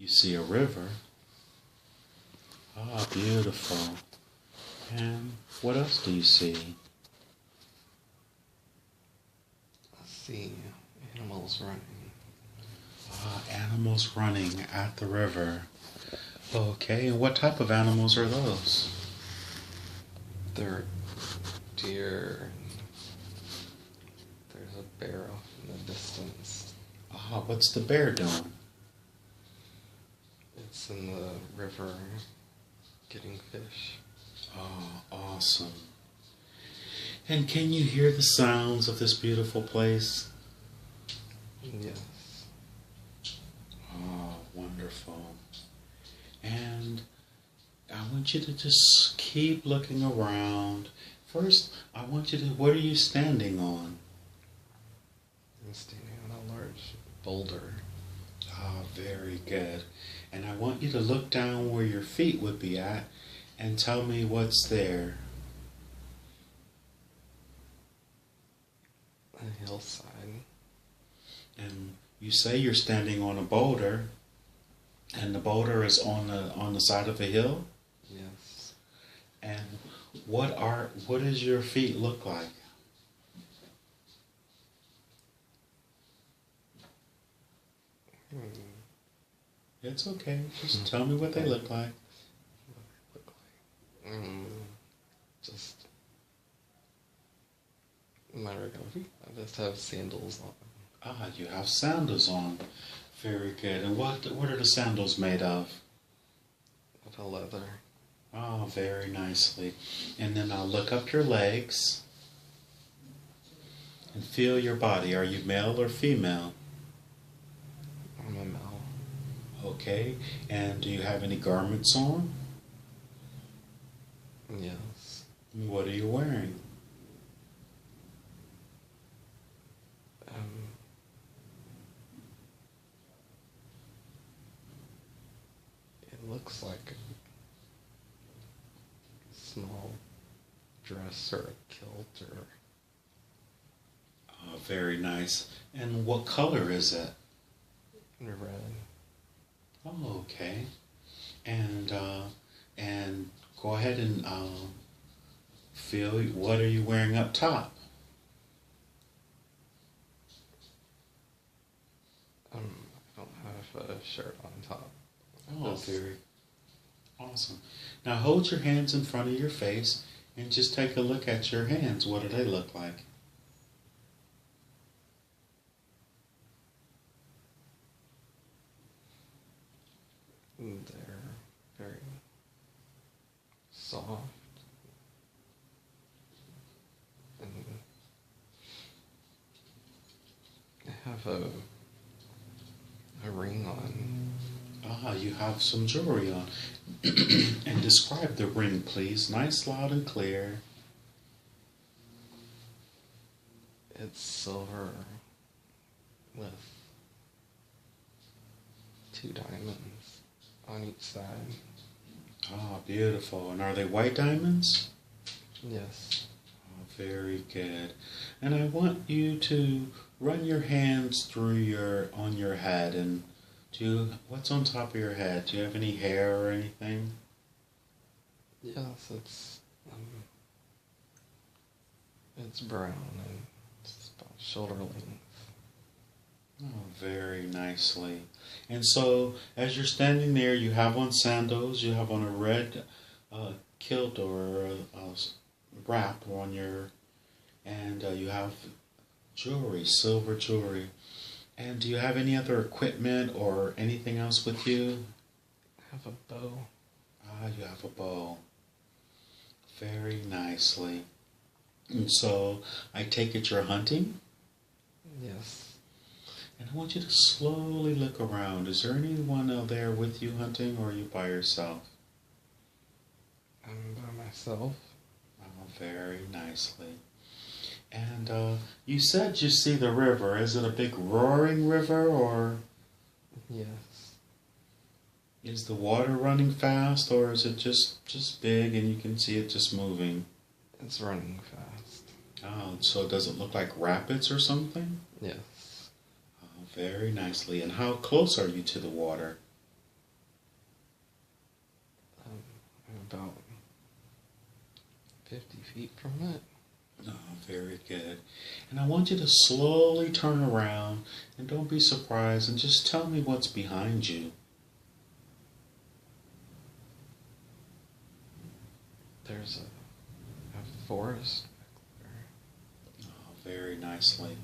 You see a river. Ah, beautiful. And what else do you see? I see animals running. Ah, animals running at the river. Okay, and what type of animals are those? There are deer. There's a bear off in the distance. Ah, what's the bear doing? It's in the river getting fish. Oh, awesome. And can you hear the sounds of this beautiful place? Yes. Oh, wonderful. And I want you to just keep looking around. First, I want you to, what are you standing on? I'm standing on a large boulder. Ah, very good. And I want you to look down where your feet would be at and tell me what's there. A hillside. And you say you're standing on a boulder, and the boulder is on the side of a hill? Yes. And what does your feet look like? It's okay. Just tell me what they look like. Just my regular feet. I just have sandals on. Ah, you have sandals on. Very good. And what are the sandals made of? With a leather. Oh, very nicely. And then I'll look up your legs and feel your body. Are you male or female? I'm a male. Okay. And do you have any garments on? Yes. What are you wearing? It looks like a small dress or a kilt or... Oh, very nice. And what color is it? red. Oh, okay. And go ahead and feel, what are you wearing up top? I don't have a shirt on top. Oh, very awesome. Now hold your hands in front of your face and just take a look at your hands. What do they look like? They're very soft. And I have a ring on. Ah, you have some jewelry on. And describe the ring, please. Nice, loud, and clear. It's silver with 2 diamonds on each side. Ah, beautiful. And are they white diamonds? Yes. Oh, very good. And I want you to run your hands through on your head. And what's on top of your head? Do you have any hair or anything? Yes, it's brown and it's about shoulder length. Oh, very nicely. And so, as you're standing there, you have on sandals, you have on a red kilt or a wrap on and you have jewelry, silver jewelry. And do you have any other equipment or anything else with you? I have a bow. Ah, you have a bow. Very nicely. And so, I take it you're hunting? Yes. And I want you to slowly look around. Is there anyone out there with you hunting, or are you by yourself? I'm by myself. Oh, very nicely. And you said you see the river. Is it a big roaring river, or Yes. is the water running fast, or is it just big and you can see it just moving? It's running fast. Oh, so does it look like rapids or something? Yes. Oh, very nicely. And how close are you to the water? about 50 feet from it. Oh, very good. And I want you to slowly turn around and don't be surprised and just tell me what's behind you. There's a forest back there. Oh, very nicely.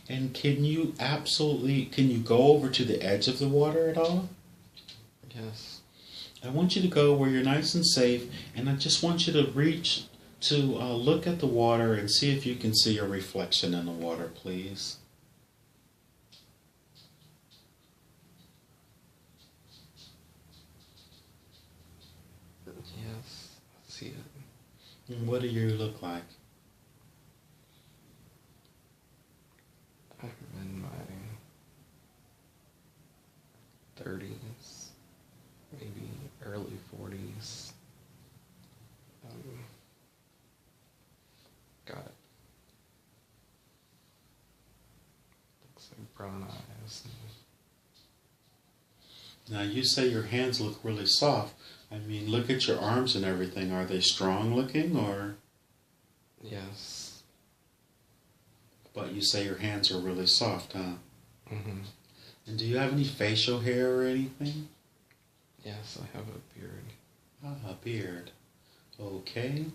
And can you go over to the edge of the water at all? Yes. I want you to go where you're nice and safe, and I just want you to reach to look at the water and see if you can see a reflection in the water, please. Yes, I see it. And what do you look like? I'm in my 30s, maybe early 40s. Got looks like brown eyes. Now you say your hands look really soft. I mean, look at your arms and everything. Are they strong looking or? Yes. But you say your hands are really soft, huh? Mm-hmm. And do you have any facial hair or anything? Yes, I have a beard. Ah, a beard. Okay.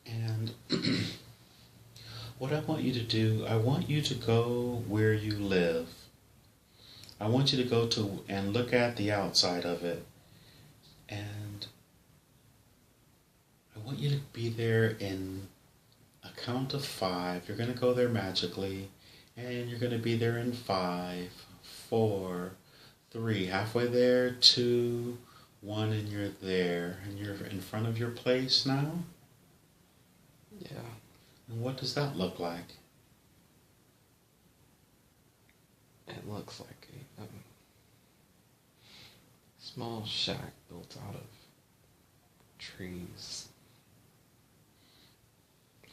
And what I want you to do, I want you to go where you live. I want you to go to and look at the outside of it. And I want you to be there in a count of 5. You're going to go there magically. And you're going to be there in 5, 4, 3. Halfway there, 2, 1, and you're there. And you're in front of your place now. Yeah. And what does that look like? It looks like a small shack built out of trees.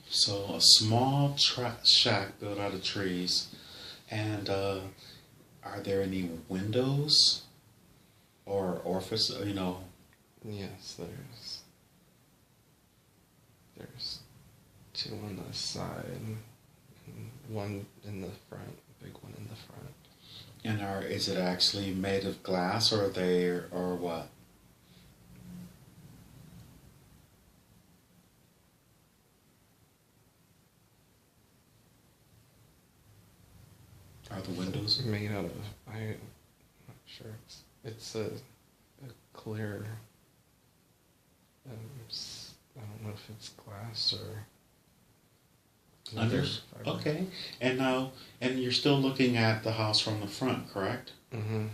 So a small shack built out of trees. And are there any windows or orifice, Yes, there's 2 on the side and 1 in the front, a big one in the front. And is it actually made of glass or what? Are the windows Made out of, I'm not sure, it's a clear, I don't know if it's glass or under? Okay. And you're still looking at the house from the front, correct? Mm-hmm.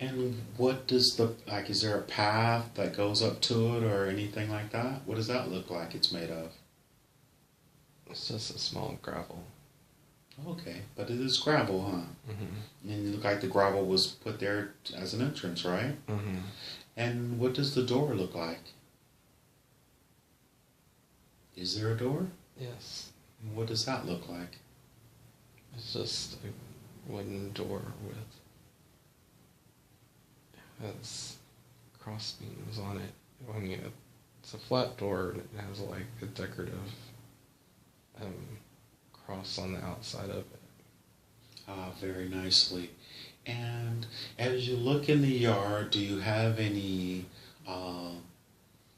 And what does is there a path that goes up to it or anything like that? What does that look like it's made of? It's just a small gravel. Okay, but it is gravel, huh? Mm-hmm. And it looked like the gravel was put there as an entrance, right? Mm-hmm. And what does the door look like? Is there a door? Yes. And what does that look like? It's just a wooden door with has cross beams on it. It's a flat door and it has like a decorative cross on the outside of it. Ah, very nicely. And as you look in the yard, do you have any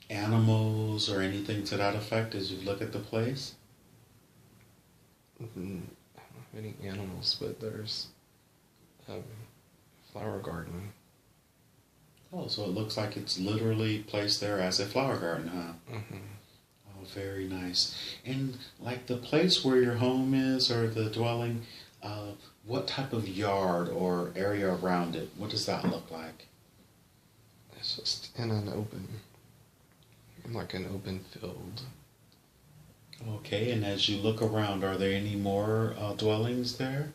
animals or anything to that effect as you look at the place? I don't have any animals, but there's a flower garden. Oh, so it looks like it's literally placed there as a flower garden, huh? Mm-hmm. Oh, very nice. And like the place where your home is or the dwelling, what type of yard or area around it? What does that look like? It's just in like an open field. Okay, and as you look around, are there any more dwellings there?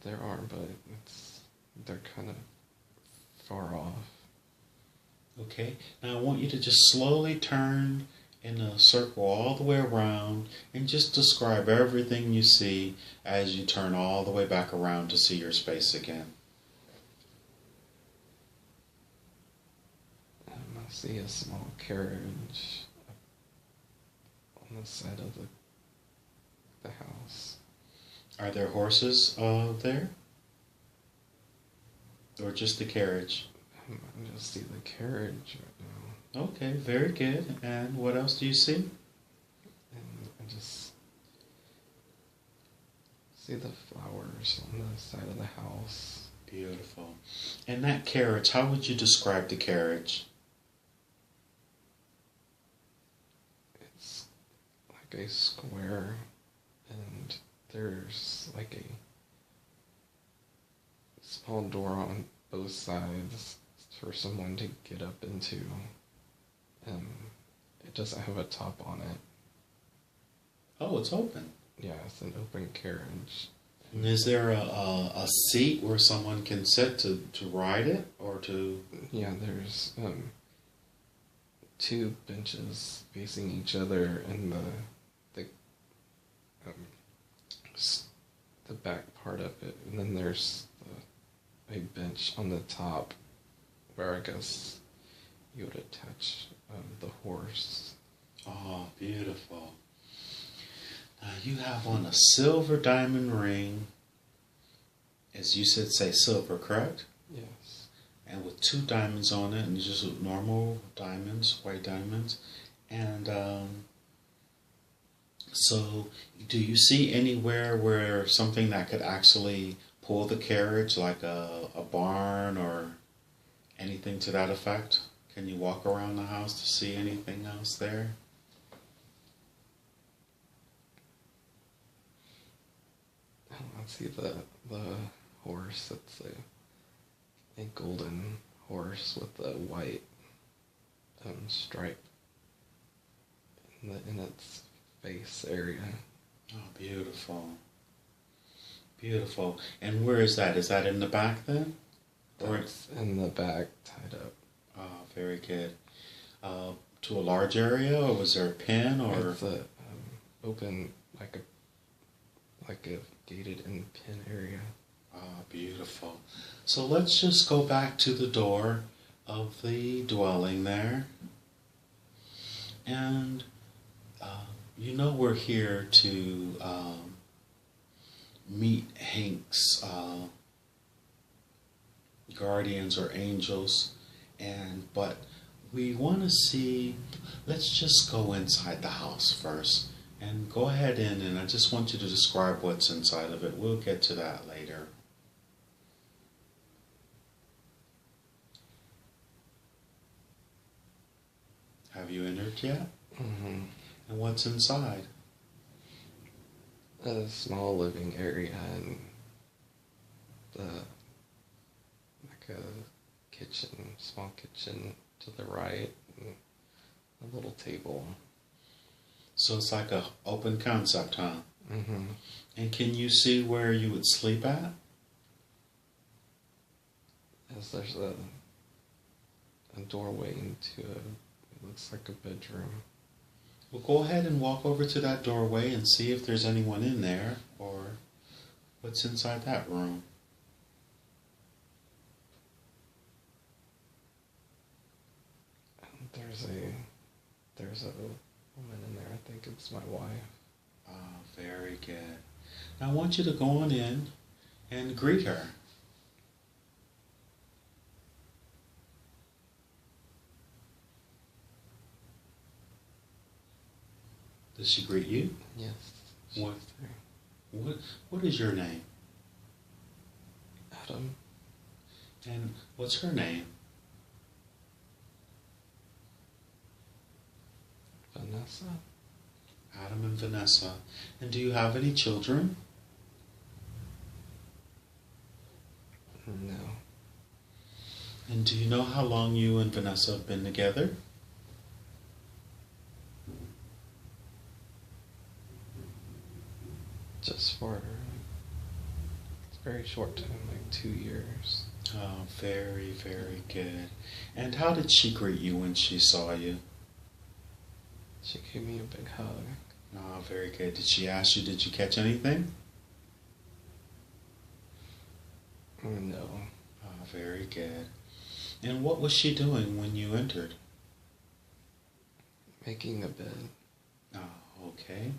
There are, but they're kind of far off. Okay, now I want you to just slowly turn in a circle all the way around and just describe everything you see as you turn all the way back around to see your space again. I see a small carriage on the side of the house. Are there horses there? Or just the carriage? I just see the carriage right now. Okay, very good. And what else do you see? And I just see the flowers on the side of the house. Beautiful. And that carriage, how would you describe the carriage? It's like a square, and there's like a small door on both sides for someone to get up into. It doesn't have a top on it. Oh, it's open. Yeah, it's an open carriage. And is there a seat where someone can sit to ride it or to... Yeah, there's two benches facing each other in the back part of it, and then there's a bench on the top where I guess you would attach the horse. Oh, beautiful. Now you have on a silver diamond ring, as you said, say silver, correct? Yes. And with 2 diamonds on it, and just normal diamonds, white diamonds. And so, do you see anywhere where something that could actually pull the carriage, like a barn or anything to that effect? Can you walk around the house to see anything else there? I see the horse. It's a golden horse with a white stripe in its face area. Oh, beautiful. Beautiful. And where is that? Is that in the back then? It's in the back, tied up. Oh, very good. To a large area, or was there a pen, or? It's a open, like a gated in pen area. Ah, beautiful. So let's just go back to the door of the dwelling there. And you know we're here to meet Hank's guardians or angels, but we want to see, let's just go inside the house first. And go ahead in, and I just want you to describe what's inside of it. We'll get to that later. Have you entered yet? Mm-hmm. And what's inside? A small living area and like a kitchen, small kitchen to the right, and a little table. So it's like a open concept, huh? Mm-hmm. And can you see where you would sleep at? Yes, there's a doorway into it looks like a bedroom. Well, go ahead and walk over to that doorway and see if there's anyone in there or what's inside that room. There's a woman in there. I think it's my wife. Ah, very good. Now I want you to go on in and greet her. Does she greet you? Yes. What? What is your name? Adam. And what's her name? Vanessa. Adam and Vanessa. And do you have any children? No. And do you know how long you and Vanessa have been together? Just for it's a very short time, like 2 years. Oh, very, very good. And how did she greet you when she saw you? She gave me a big hug. Oh, very good. Did she ask you, did you catch anything? No. Oh, very good. And what was she doing when you entered? making a bed. Oh, okay.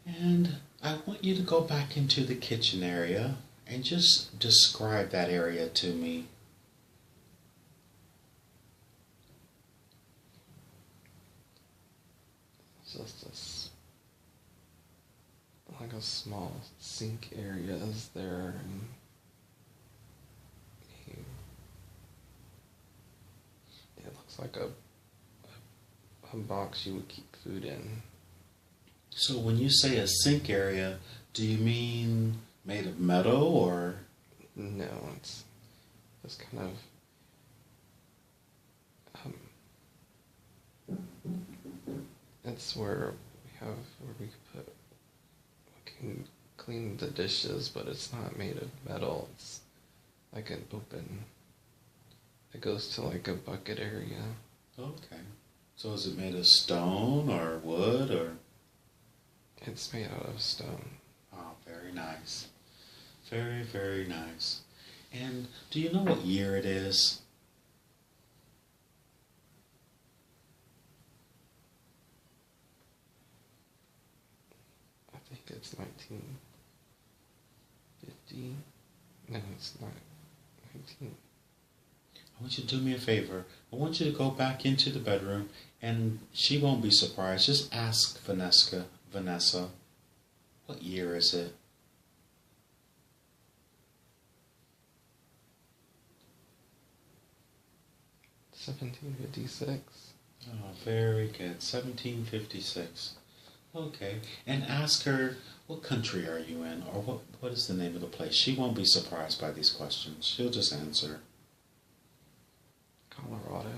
And I want you to go back into the kitchen area and just describe that area to me. It's just like a small sink area is there, and it looks like a box you would keep food in. So when you say a sink area, do you mean made of metal or? No, it's just kind of it's where we could put, we can clean the dishes, but it's not made of metal. It's like an open. It goes to like a bucket area. Okay. So is it made of stone or wood or? It's made out of stone. Oh, very nice. Very, very nice. And do you know what year it is? I think it's 1950. No, it's not 19. I want you to do me a favor. I want you to go back into the bedroom, and she won't be surprised. Just ask Vanessa, what year is it? 1756. Oh, very good. 1756. Okay. And ask her, what country are you in? Or what is the name of the place? She won't be surprised by these questions. She'll just answer. Colorado.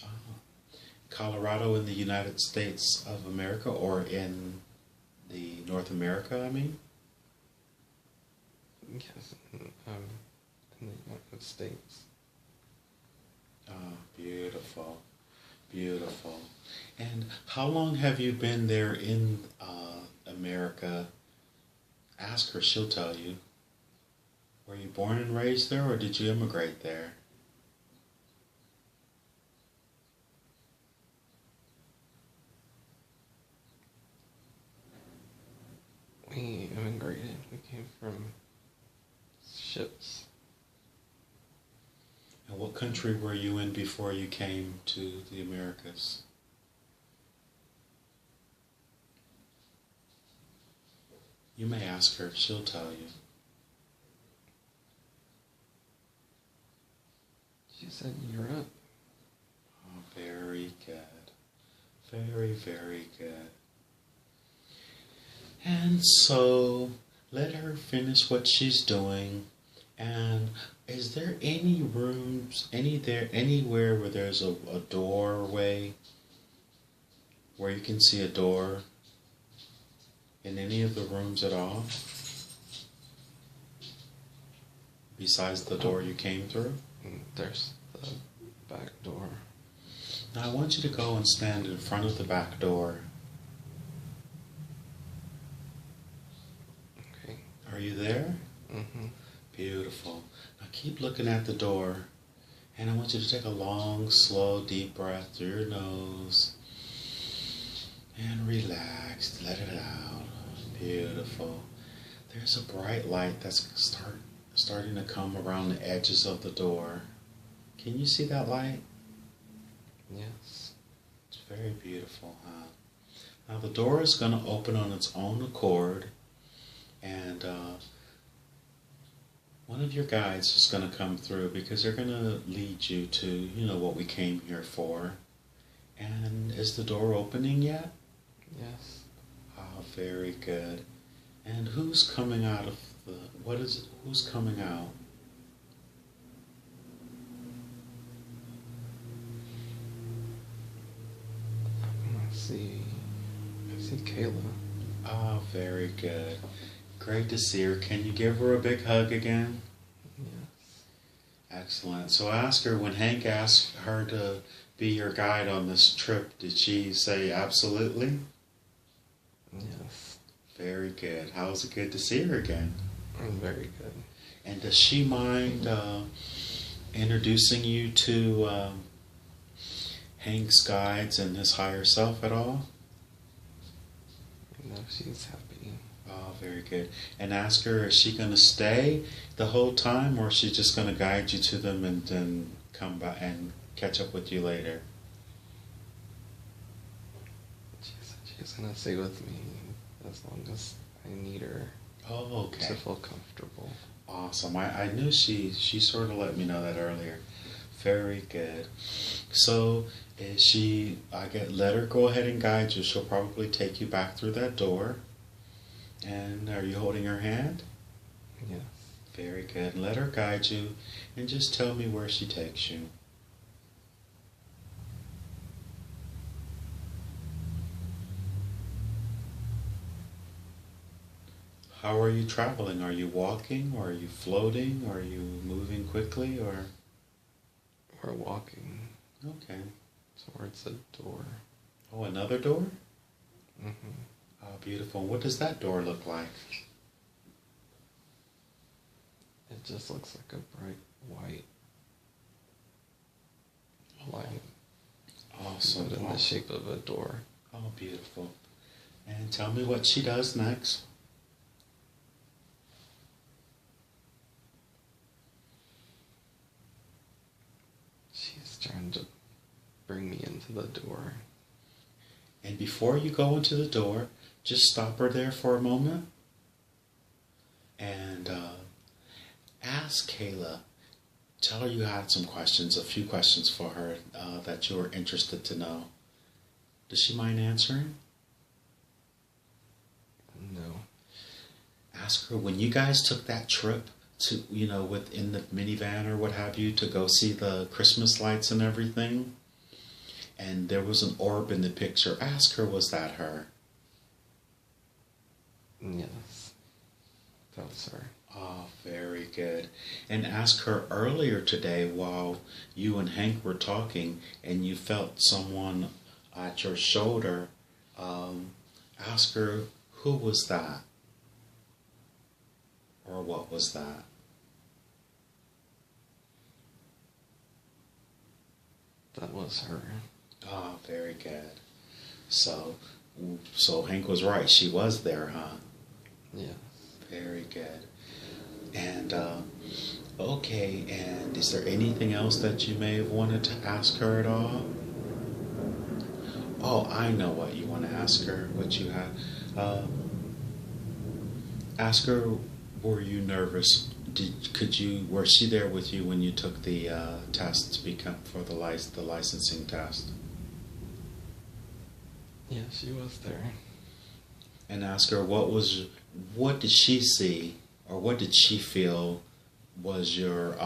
Oh. Colorado in the United States of America, or in the North America, I mean? Yes, in the United States. Oh, beautiful. Beautiful. And how long have you been there in America? Ask her, she'll tell you. Were you born and raised there, or did you immigrate there? We immigrated. We came from ships. And what country were you in before you came to the Americas? You may ask her, she'll tell you. She said Europe. Oh, very good. Very, very good. And so, let her finish what she's doing. And is there any rooms, anywhere where there's a doorway, where you can see a door in any of the rooms at all? Besides the door you came through? There's the back door. Now I want you to go and stand in front of the back door. Okay. Are you there? Mm-hmm. Beautiful. Now keep looking at the door, and I want you to take a long, slow, deep breath through your nose and relax. Let it out. Beautiful. There's a bright light that's starting to come around the edges of the door. Can you see that light? Yes. It's very beautiful, huh? Now the door is going to open on its own accord, and one of your guides is going to come through, because they're going to lead you to, what we came here for. And is the door opening yet? Yes. Oh, very good. And who's coming out of who's coming out? I see Kayla. Oh, very good. Great to see her. Can you give her a big hug again? Yes. Excellent. So ask her, when Hank asked her to be your guide on this trip, did she say absolutely? Yes. Very good. How was it good to see her again? Very good. And does she mind introducing you to Hank's guides and his higher self at all? No, she's happy. Oh, very good. And ask her, is she going to stay the whole time, or is she just going to guide you to them and then come back and catch up with you later? She said she's gonna stay with me as long as I need her Oh, to okay. feel comfortable. Awesome. I knew she sort of let me know that earlier. Very good. So is she, let her go ahead and guide you. She'll probably take you back through that door. And are you holding her hand? Yes. Very good. Let her guide you and just tell me where she takes you. How are you traveling? Are you walking, or are you floating, or are you moving quickly, or? We're walking Okay. towards the door. Oh, another door? Mm-hmm. Oh, beautiful. What does that door look like? It just looks like a bright white light, Awesome. but in the shape of a door. Oh, beautiful. And tell me what she does next. She's trying to bring me into the door. And before you go into the door, just stop her there for a moment and ask Kayla. Tell her you had some questions, a few questions for her that you were interested to know. Does she mind answering? No. Ask her, when you guys took that trip to, within the minivan or what have you, to go see the Christmas lights and everything, and there was an orb in the picture, ask her, was that her? Yes. That's her. Oh, very good. And ask her earlier today while you and Hank were talking and you felt someone at your shoulder, ask her, who was that? Or what was that? That was her. Oh, very good. So Hank was right. She was there, huh? Yes. Very good. And, okay, and is there anything else that you may have wanted to ask her at all? Oh, I know what you want to ask her, what you had. Ask her, were you nervous? Was she there with you when you took the test to become for the licensing test? Yeah, she was there. And ask her, what did she see, or what did she feel was your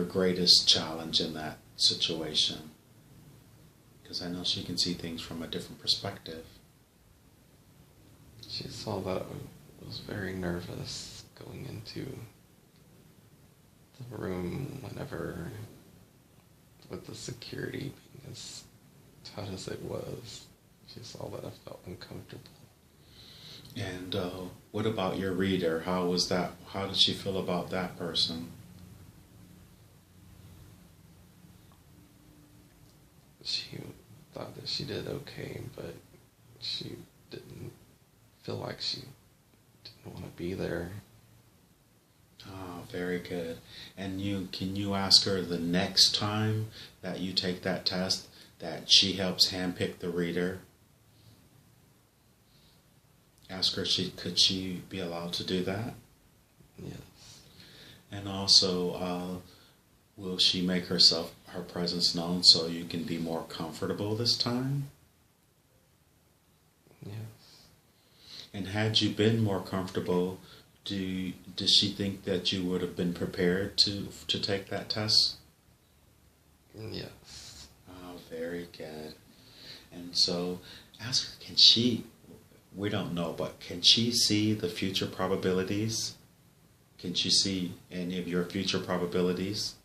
greatest challenge in that situation? Because I know she can see things from a different perspective. She saw that I was very nervous going into the room whenever, with the security being as tight as it was. She saw that I felt uncomfortable. And what about your reader? How was that? How did she feel about that person? She thought that she did okay, but she didn't feel like she didn't want to be there. Oh, very good. And can you ask her the next time that you take that test that she helps handpick the reader? Ask her, could she be allowed to do that? Yes. And also, will she make her presence known so you can be more comfortable this time? Yes. And had you been more comfortable, does she think that you would have been prepared to take that test? Yes. Oh, very good. And so ask her, we don't know, but can she see the future probabilities? Can she see any of your future probabilities?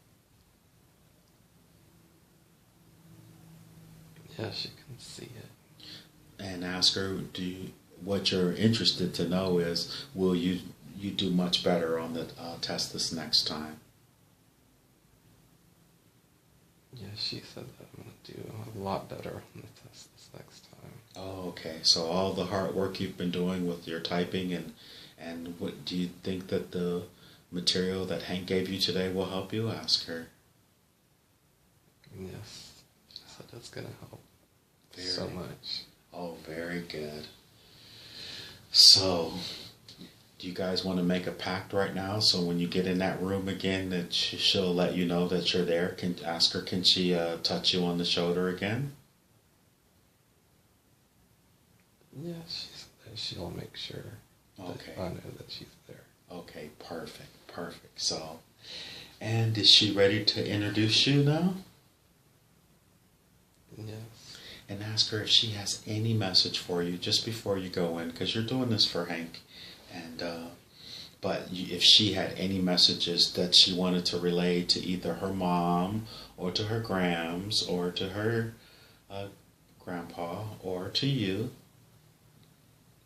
Yeah, she can see it. And ask her, what you're interested to know is, will you do much better on the test this next time? Yeah, she said that I'm going to do a lot better on the test this next time. Oh, okay. So all the hard work you've been doing with your typing and what do you think that the material that Hank gave you today will help you? Ask her. Yes, she said that's going to help Very, so much. Oh, very good. So, do you guys want to make a pact right now? So when you get in that room again, that she'll let you know that you're there. Can ask her, can she touch you on the shoulder again? Yeah, she'll make sure Okay. that I know that she's there. Okay, perfect. So, and is she ready to introduce you now? Yes. And ask her if she has any message for you just before you go in, because you're doing this for Hank. And but if she had any messages that she wanted to relay to either her mom or to her grams or to her grandpa or to you,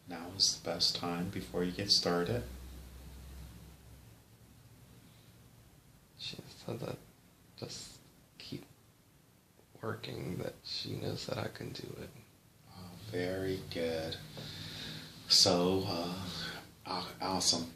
now is the best time before you get started. She said that just keep working, that she knows that I can do it. Oh, very good. So, awesome.